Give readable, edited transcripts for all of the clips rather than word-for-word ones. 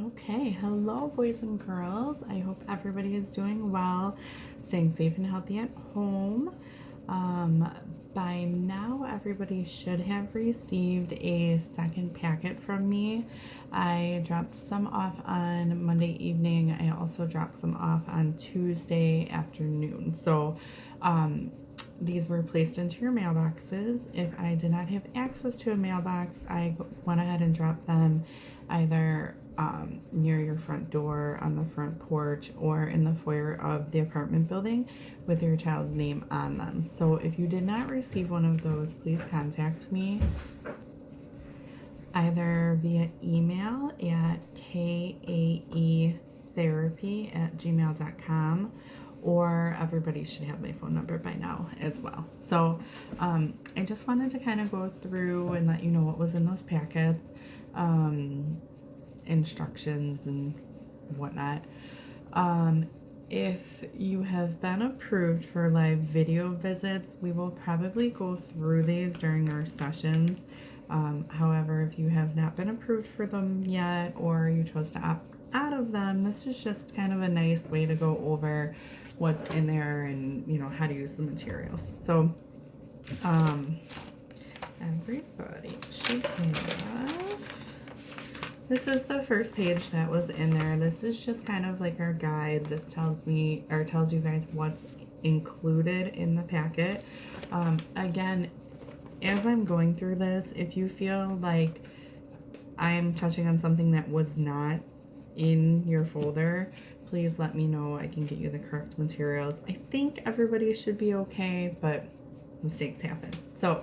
Okay, hello boys and girls. I hope everybody is doing well, staying safe and healthy at home. Um, by now, everybody should have received a second packet from me. I dropped some off on Monday evening. I also dropped some off on Tuesday afternoon. So, these were placed into your mailboxes. If I did not have access to a mailbox, I went ahead and dropped them either near your front door, on the front porch, or in the foyer of the apartment building with your child's name on them. So if you did not receive one of those, please contact me either via email at kaetherapy@gmail.com, or everybody should have my phone number by now as well. So I just wanted to kind of go through and let you know what was in those packets, instructions and whatnot. If you have been approved for live video visits, we will probably go through these during our sessions. However, if you have not been approved for them yet, or you chose to opt out of them, this is just kind of a nice way to go over what's in there and how to use the materials. So everybody should have. This is the first page that was in there. This is just kind of like our guide. This tells me, or tells you guys, what's included in the packet. Again, as I'm going through this, if you feel like I'm touching on something that was not in your folder, please let me know. I can get you the correct materials. I think everybody should be okay, but mistakes happen. So,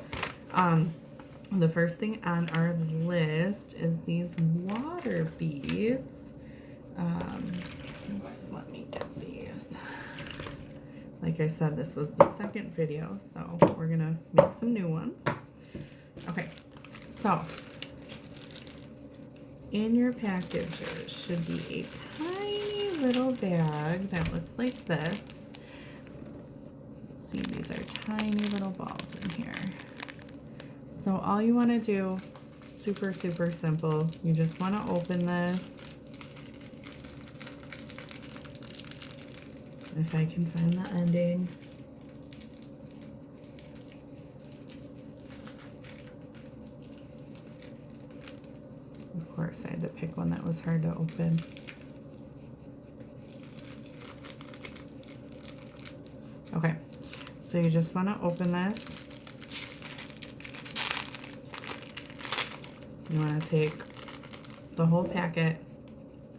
the first thing on our list is these water beads. Let me get these. Like I said, this was the second video, so we're gonna make some new ones. Okay, so in your packages should be a tiny little bag that looks like this. See, these are tiny little balls in here. So all you want to do, super simple, you just want to open this. If I can find the ending. Of course, I had to pick one that was hard to open. Okay, so you just want to open this. You want to take the whole packet,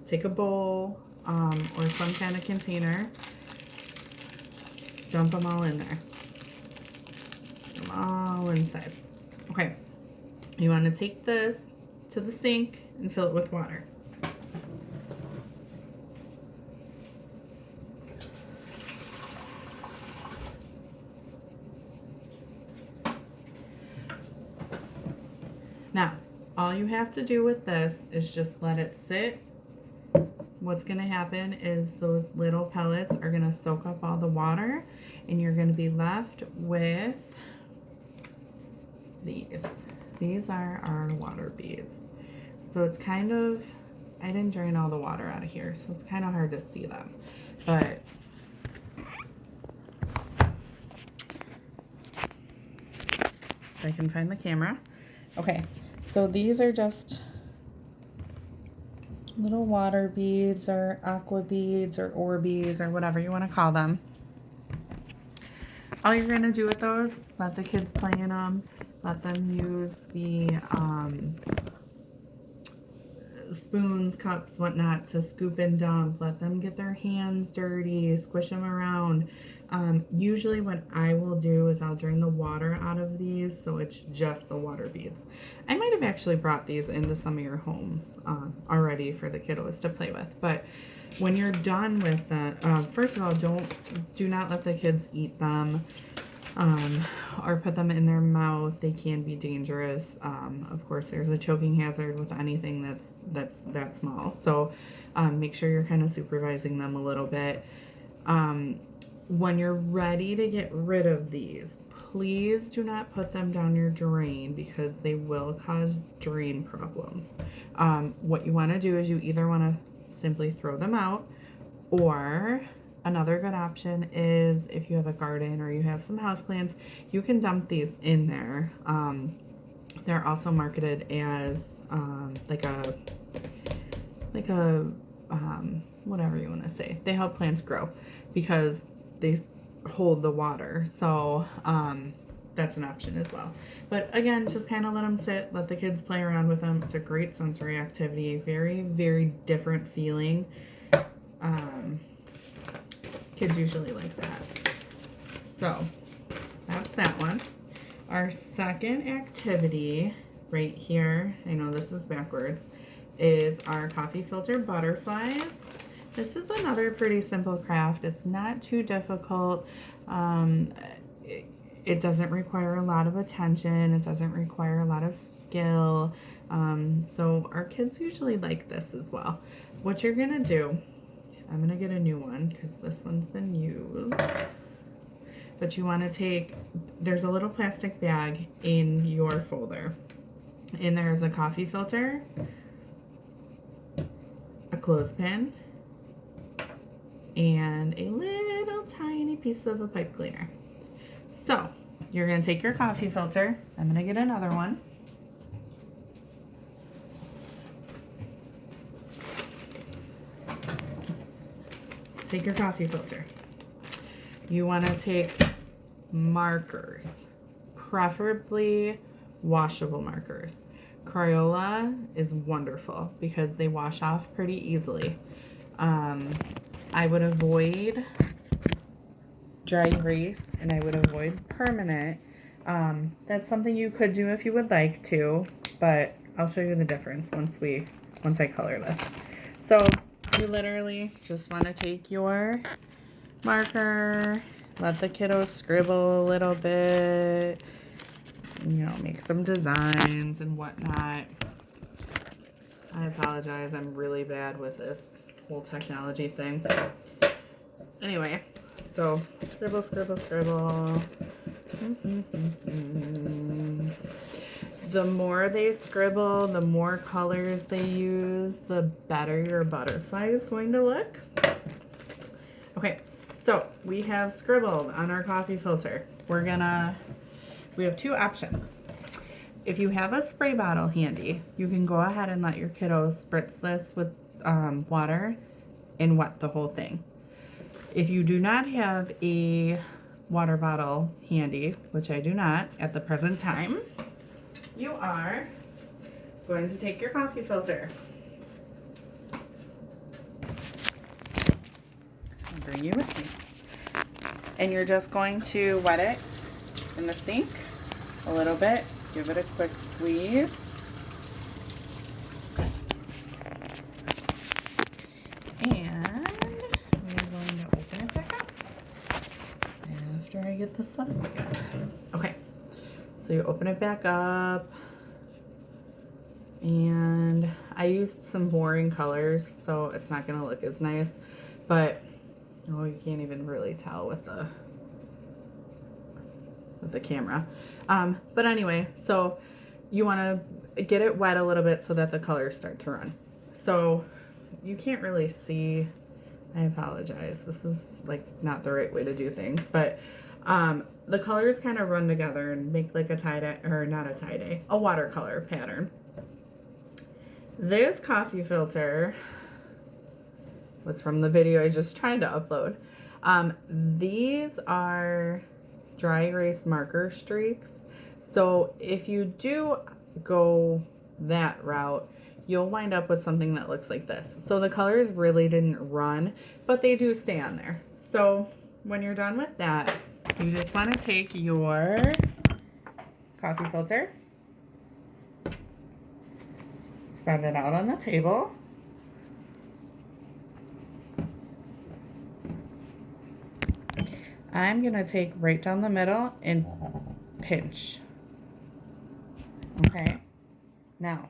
take a bowl or some kind of container, dump them all in there. Put them all inside. Okay, you want to take this to the sink and fill it with water. Now, all you have to do with this is just let it sit. What's going to happen is those little pellets are going to soak up all the water, and you're going to be left with these. These are our water beads. So it's kind of, I didn't drain all the water out of here, so it's kind of hard to see them. But if I can find the camera. Okay, so these are just little water beads or aqua beads or Orbeez or whatever you want to call them. All you're going to do with those, let the kids play in them, let them use the spoons, cups, whatnot to scoop and dump, let them get their hands dirty, squish them around. Usually what I will do is I'll drain the water out of these, so it's just the water beads. I might have actually brought these into some of your homes already for the kiddos to play with, but when you're done with that, first of all, do not let the kids eat them or put them in their mouth. They can be dangerous. Of course, there's a choking hazard with anything that's that small, so make sure you're kind of supervising them a little bit. When you're ready to get rid of these, please do not put them down your drain because they will cause drain problems. What you want to do is you either want to simply throw them out, or another good option is if you have a garden or you have some houseplants, you can dump these in there. They're also marketed as like a whatever you want to say. They help plants grow because they hold the water. So that's an option as well. But again, just kind of let them sit, let the kids play around with them. It's a great sensory activity, very, very different feeling. Kids usually like that. So that's that one. Our second activity right here, I know this is backwards, is our coffee filter butterflies. This is another pretty simple craft. It's not too difficult. It doesn't require a lot of attention. It doesn't require a lot of skill. So our kids usually like this as well. What you're gonna do, I'm gonna get a new one because this one's been used. But you want to take, there's a little plastic bag in your folder. And there's a coffee filter, a clothespin, and a little tiny piece of a pipe cleaner. So you're going to take your coffee filter. I'm going to get another one. Take your coffee filter. You want to take markers, preferably washable markers. Crayola is wonderful because they wash off pretty easily. I would avoid dry erase and I would avoid permanent. That's something you could do if you would like to, but I'll show you the difference once I color this. So you literally just want to take your marker, let the kiddos scribble a little bit, you know, make some designs and whatnot. I apologize, I'm really bad with this whole technology thing. Anyway, so scribble, scribble, scribble. The more they scribble, the more colors they use, the better your butterfly is going to look. Okay, so we have scribbled on our coffee filter. We have two options. If you have a spray bottle handy, you can go ahead and let your kiddo spritz this with water and wet the whole thing. If you do not have a water bottle handy, which I do not at the present time, you are going to take your coffee filter. I'll bring you with me. And you're just going to wet it in the sink a little bit. Give it a quick squeeze. And we're going to open it back up after I get this set up again. Okay, so you open it back up. And I used some boring colors, so it's not going to look as nice. But, oh, you can't even really tell with the camera. But anyway, so you want to get it wet a little bit so that the colors start to run. So you can't really see. I apologize. This is like not the right way to do things, but the colors kind of run together and make like a tie-dye, or not a tie-dye, a watercolor pattern. This coffee filter was from the video I just tried to upload. These are dry erase marker streaks. So if you do go that route, you'll wind up with something that looks like this. So the colors really didn't run, but they do stay on there. So when you're done with that, you just want to take your coffee filter, spread it out on the table. I'm going to take right down the middle and pinch. Okay, now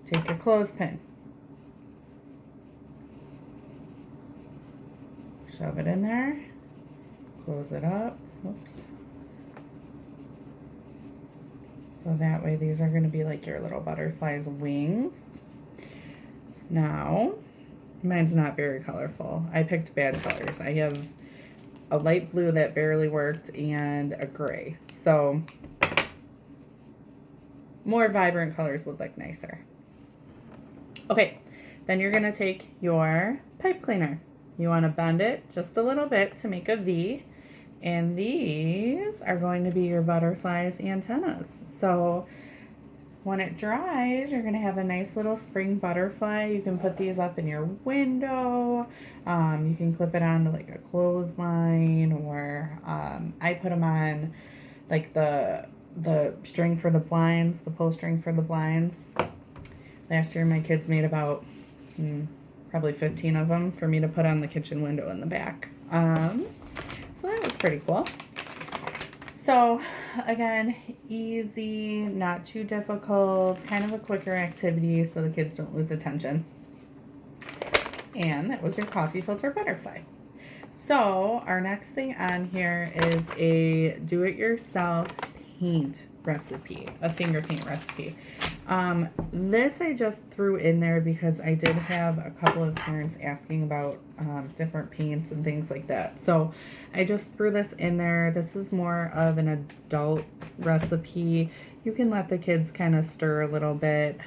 take your clothespin, shove it in there, close it up, oops, So that way these are going to be like your little butterfly's wings. Now, mine's not very colorful. I picked bad colors. I have a light blue that barely worked and a gray. So more vibrant colors would look nicer. Okay, then you're going to take your pipe cleaner. You want to bend it just a little bit to make a V. And these are going to be your butterfly's antennas. So when it dries, you're going to have a nice little spring butterfly. You can put these up in your window. You can clip it onto like a clothesline, or I put them on like the string for the blinds, the pull string for the blinds. Last year my kids made about probably 15 of them for me to put on the kitchen window in the back. So that was pretty cool. So again, easy, not too difficult, kind of a quicker activity so the kids don't lose attention. And that was your coffee filter butterfly. So our next thing on here is a do-it-yourself paint recipe, a finger paint recipe. This I just threw in there because I did have a couple of parents asking about different paints and things like that. So I just threw this in there. This is more of an adult recipe. You can let the kids kind of stir a little bit.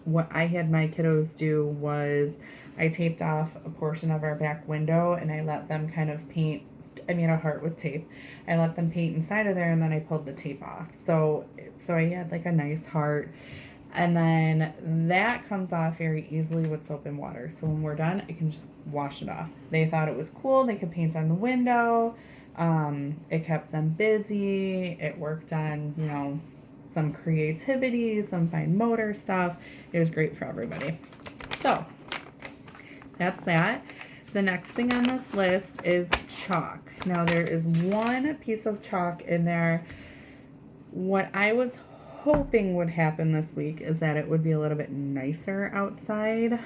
What I had my kiddos do was I taped off a portion of our back window and I let them kind of paint. I made a heart with tape. I let them paint inside of there and then I pulled the tape off. So I had like a nice heart. And then that comes off very easily with soap and water. So when we're done, I can just wash it off. They thought it was cool. They could paint on the window. It kept them busy. It worked on, you know, some creativity, some fine motor stuff. It was great for everybody. So that's that. The next thing on this list is chalk. Now there is one piece of chalk in there. What I was hoping would happen this week is that it would be a little bit nicer outside.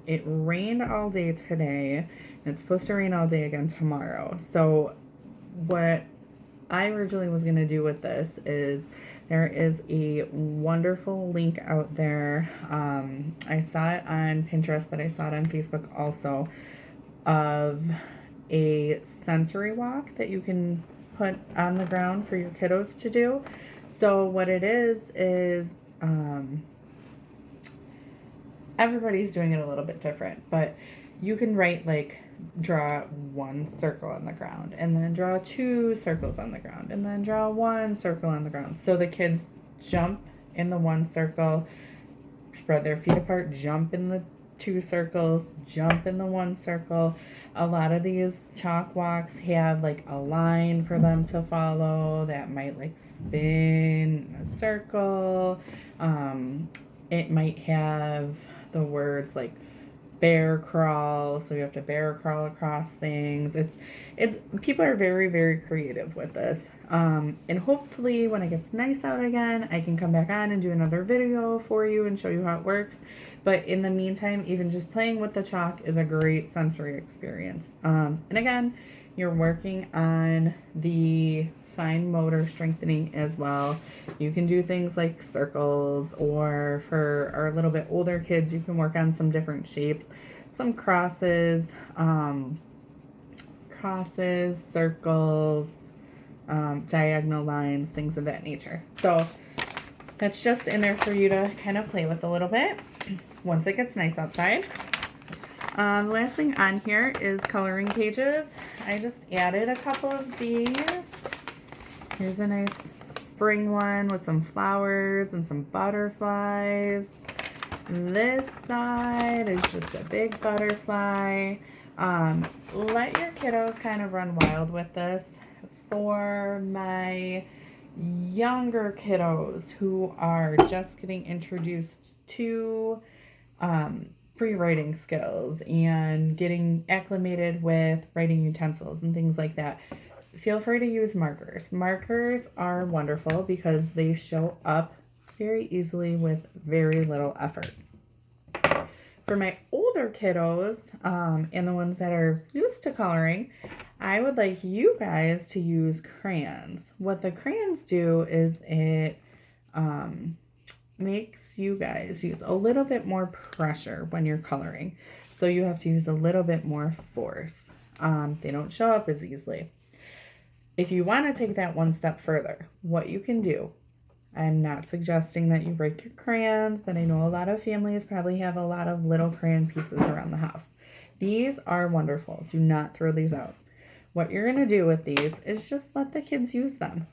It rained all day today, and it's supposed to rain all day again tomorrow. So what I originally was going to do with this is there is a wonderful link out there. I saw it on Pinterest, but I saw it on Facebook also, of a sensory walk that you can put on the ground for your kiddos to do. So what it is everybody's doing it a little bit different, but you can write like draw one circle on the ground and then draw two circles on the ground and then draw one circle on the ground. So the kids jump in the one circle, spread their feet apart, jump in the two circles, jump in the one circle. A lot of these chalk walks have like a line for them to follow that might like spin a circle. It might have the words like bear crawl, so you have to bear crawl across things. It's people are very, very creative with this. And hopefully when it gets nice out again, I can come back on and do another video for you and show you how it works. But in the meantime, even just playing with the chalk is a great sensory experience. And again, you're working on the fine motor strengthening as well. You can do things like circles, or for our little bit older kids, you can work on some different shapes, some crosses, circles, diagonal lines, things of that nature. So that's just in there for you to kind of play with a little bit once it gets nice outside. The last thing on here is coloring pages. I just added a couple of these. Here's a nice spring one with some flowers and some butterflies. This side is just a big butterfly. Let your kiddos kind of run wild with this. For my younger kiddos who are just getting introduced to pre-writing skills and getting acclimated with writing utensils and things like that, feel free to use markers. Markers are wonderful because they show up very easily with very little effort. For my older older kiddos, and the ones that are used to coloring, I would like you guys to use crayons. What the crayons do is it makes you guys use a little bit more pressure when you're coloring. So you have to use a little bit more force. They don't show up as easily. If you want to take that one step further, what you can do, I'm not suggesting that you break your crayons, but I know a lot of families probably have a lot of little crayon pieces around the house. These are wonderful. Do not throw these out. What you're going to do with these is just let the kids use them.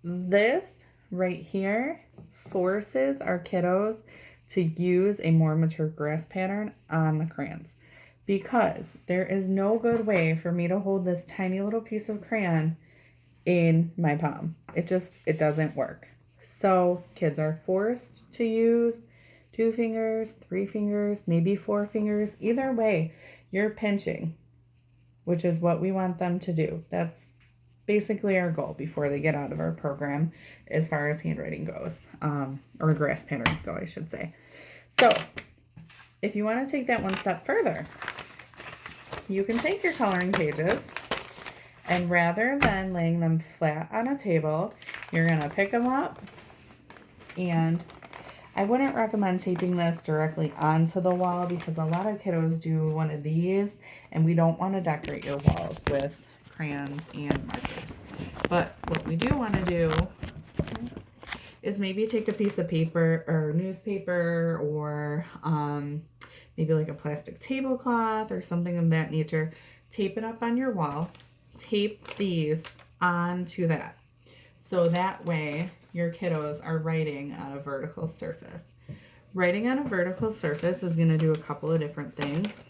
This right here forces our kiddos to use a more mature grasp pattern on the crayons, because there is no good way for me to hold this tiny little piece of crayon in my palm. It doesn't work. So kids are forced to use 2 fingers, 3 fingers, maybe 4 fingers. Either way, you're pinching, which is what we want them to do. That's basically our goal before they get out of our program as far as handwriting goes, or grasp patterns go, I should say. So if you want to take that one step further, you can take your coloring pages, and rather than laying them flat on a table, you're going to pick them up, and I wouldn't recommend taping this directly onto the wall because a lot of kiddos do one of these, and we don't want to decorate your walls with crayons and markers. But what we do want to do is maybe take a piece of paper or newspaper, or maybe like a plastic tablecloth or something of that nature. Tape it up on your wall. Tape these onto that. So that way your kiddos are writing on a vertical surface. Writing on a vertical surface is going to do a couple of different things.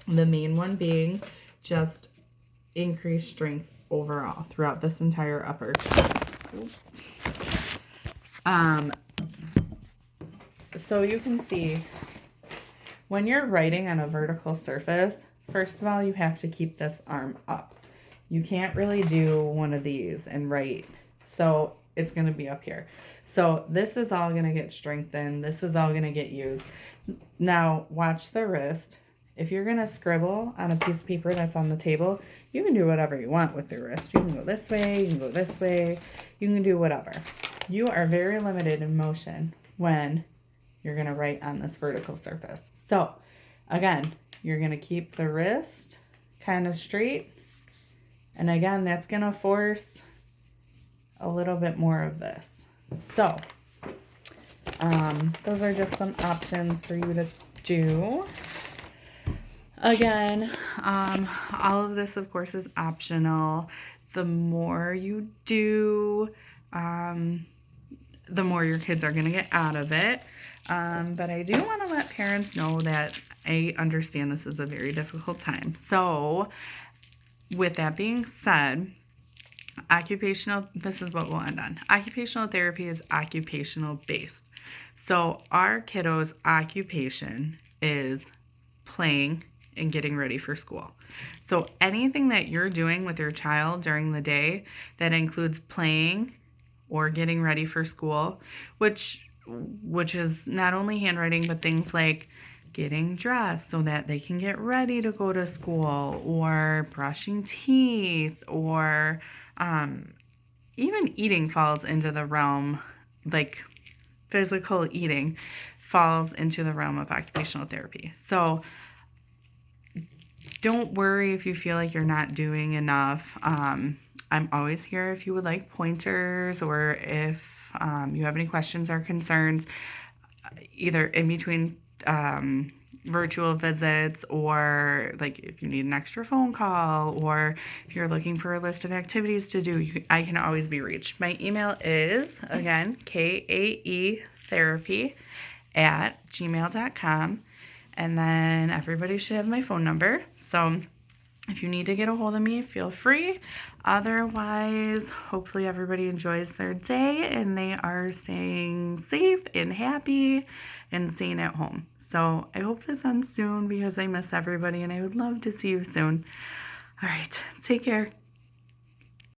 The main one being just increase strength overall throughout this entire upper. So you can see when you're writing on a vertical surface, first of all, you have to keep this arm up. You can't really do one of these and write. So it's going to be up here. So this is all going to get strengthened. This is all going to get used. Now watch the wrist. If you're going to scribble on a piece of paper that's on the table, you can do whatever you want with your wrist. You can go this way, you can go this way, you can do whatever. You are very limited in motion when you're going to write on this vertical surface. So again, you're going to keep the wrist kind of straight. And again, that's going to force a little bit more of this. So those are just some options for you to do. Again, all of this, of course, is optional. The more you do, the more your kids are going to get out of it. But I do want to let parents know that I understand this is a very difficult time. So with that being said, this is what we'll end on. Occupational therapy is occupational based. So our kiddos' occupation is playing and getting ready for school. So anything that you're doing with your child during the day that includes playing or getting ready for school, which is not only handwriting, but things like getting dressed so that they can get ready to go to school, or brushing teeth, or even eating falls into the realm, like physical eating falls into the realm of occupational therapy. So don't worry if you feel like you're not doing enough. I'm always here if you would like pointers, or if you have any questions or concerns, either in between virtual visits, or like if you need an extra phone call, or if you're looking for a list of activities to do, I can always be reached. My email is, again, kaetherapy@gmail.com. And then everybody should have my phone number. So if you need to get a hold of me, feel free. Otherwise, hopefully everybody enjoys their day and they are staying safe and happy and staying at home. So I hope this ends soon because I miss everybody and I would love to see you soon. All right, take care.